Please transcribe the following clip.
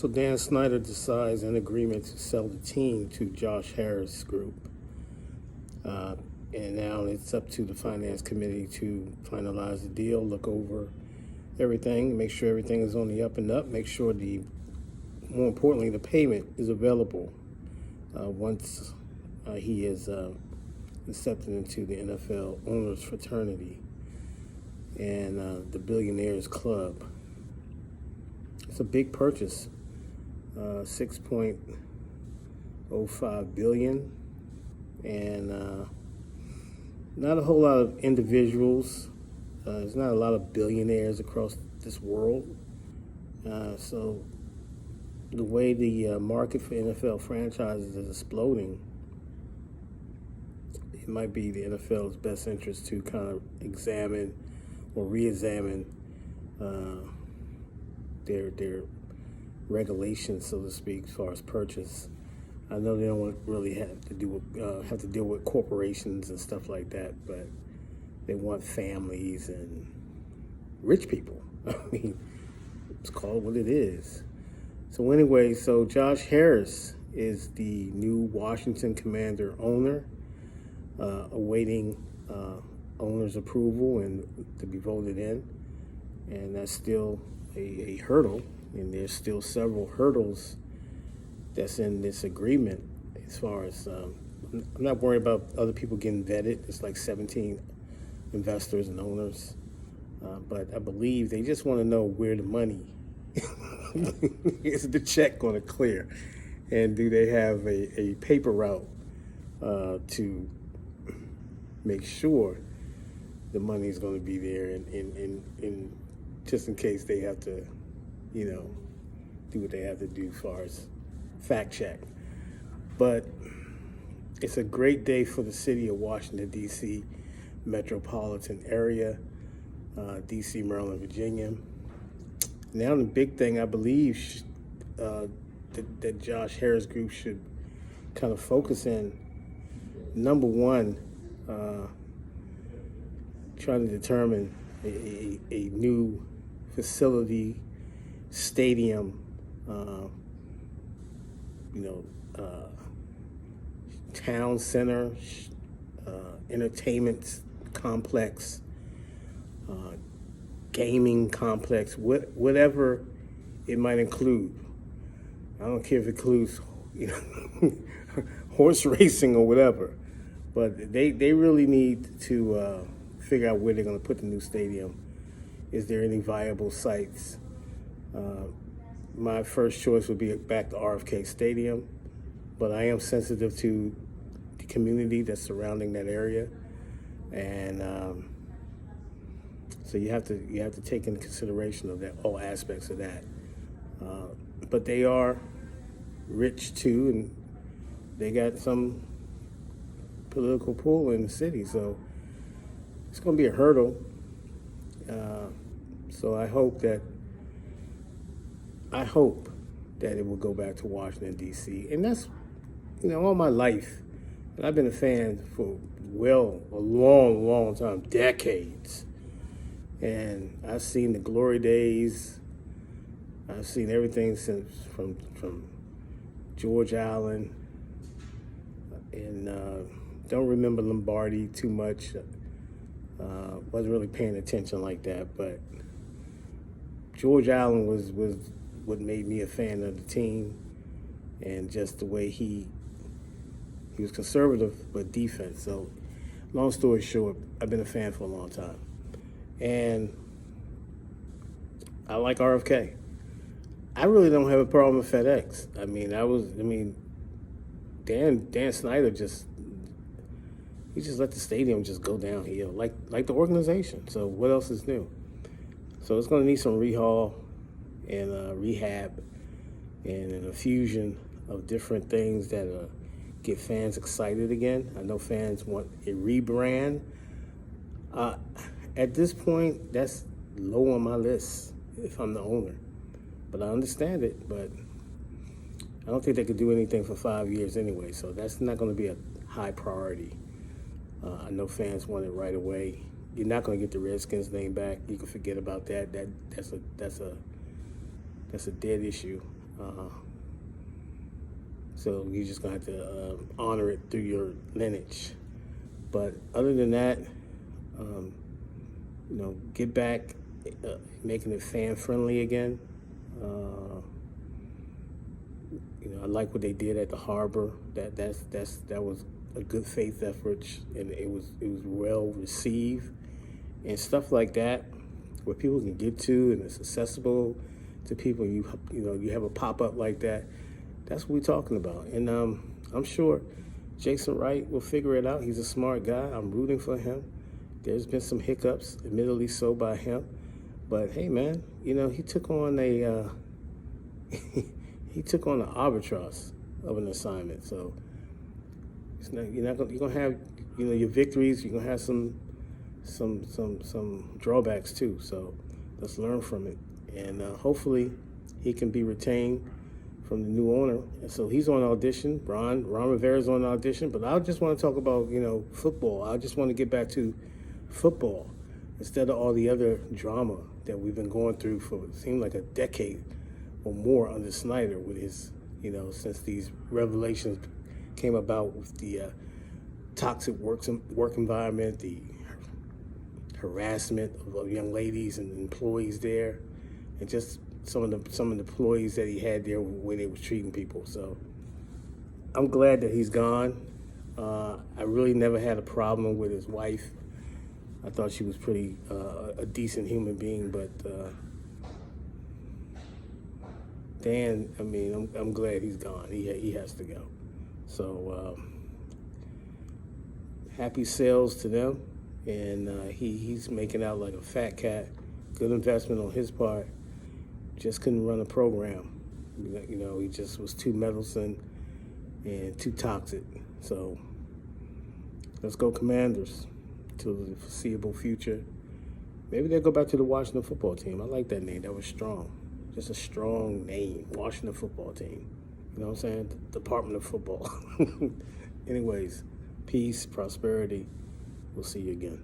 So Dan Snyder decides an agreement to sell the team to Josh Harris Group. And now it's up to the finance committee to finalize the deal, look over everything, make sure everything is on the up and up, make sure more importantly, the payment is available once he is accepted into the NFL Owners Fraternity and the Billionaires Club. It's a big purchase, $6.05 billion, and not a whole lot of individuals. There's not a lot of billionaires across this world. So the way the market for NFL franchises is exploding, it might be the NFL's best interest to kind of examine or re-examine their regulations, so to speak, as far as purchase. I know they don't want really have to deal with corporations and stuff like that, but they want families and rich people. I mean, it's called what it is. So anyway, so Josh Harris is the new Washington Commander owner, awaiting owner's approval and to be voted in, and that's still a hurdle, and there's still several hurdles that's in this agreement as far as I'm not worried about other people getting vetted. It's like 17 investors and owners, but I believe they just want to know where the money is. The check going to clear, and do they have a paper route to make sure the money is going to be there, and just in case they have to, do what they have to do as far as fact check. But it's a great day for the city of Washington, D.C. metropolitan area, D.C., Maryland, Virginia. Now the big thing, I believe, that Josh Harris Group should kind of focus in, number one, trying to determine a new facility, stadium, town center, entertainment complex, gaming complex, whatever it might include. I don't care if it includes, horse racing or whatever, but they really need to figure out where they're going to put the new stadium. Is there any viable sites? My first choice would be back to RFK Stadium, but I am sensitive to the community that's surrounding that area, and so you have to take into consideration of that, all aspects of that. But they are rich too, and they got some political pull in the city, so it's going to be a hurdle. So I hope that it will go back to Washington, D.C. And that's, all my life, and I've been a fan for a long, long time, decades. And I've seen the glory days. I've seen everything since from George Allen, and don't remember Lombardi too much. Wasn't really paying attention like that, but George Allen was what made me a fan of the team, and just the way he was conservative but defense. So long story short, I've been a fan for a long time, and I like RFK. I really don't have a problem with FedEx. Dan Snyder just let the stadium just go downhill, like the organization. So what else is new? So it's going to need some rehaul and rehab and an infusion of different things that get fans excited again. I know fans want a rebrand. At this point, that's low on my list if I'm the owner. But I understand it, but I don't think they could do anything for 5 years anyway, so that's not going to be a high priority. I know fans want it right away. You're not going to get the Redskins name back. You can forget about that. That's a dead issue. So you're just gonna have to honor it through your lineage. But other than that, get back, making it fan friendly again. I like what they did at the harbor. That was a good faith effort, and it was well received, and stuff like that, where people can get to and it's accessible to people. You have a pop up like that. That's what we're talking about, and I'm sure Jason Wright will figure it out. He's a smart guy. I'm rooting for him. There's been some hiccups, admittedly so by him, but hey, man, he took on a he took on an albatross of an assignment. So you're gonna have your victories. You're gonna have some drawbacks too. So let's learn from it, and hopefully he can be retained from the new owner. And so he's on audition. Ron Rivera's on audition. But I just want to talk about football. I just want to get back to football instead of all the other drama that we've been going through for it seemed like a decade or more under Snyder with his since these revelations came about with the toxic work environment, the harassment of young ladies and employees there, and just some of the employees that he had there when they was treating people. So I'm glad that he's gone. I really never had a problem with his wife. I thought she was pretty a decent human being, but Dan, I mean, I'm glad he's gone. He has to go. So happy sales to them, and he's making out like a fat cat. Good investment on his part. Just couldn't run a program. He just was too meddlesome and too toxic. So let's go Commanders to the foreseeable future. Maybe they'll go back to the Washington football team. I like that name. That was strong. Just a strong name, Washington football team. You know what I'm saying? The Department of Football. Anyways, peace, prosperity. We'll see you again.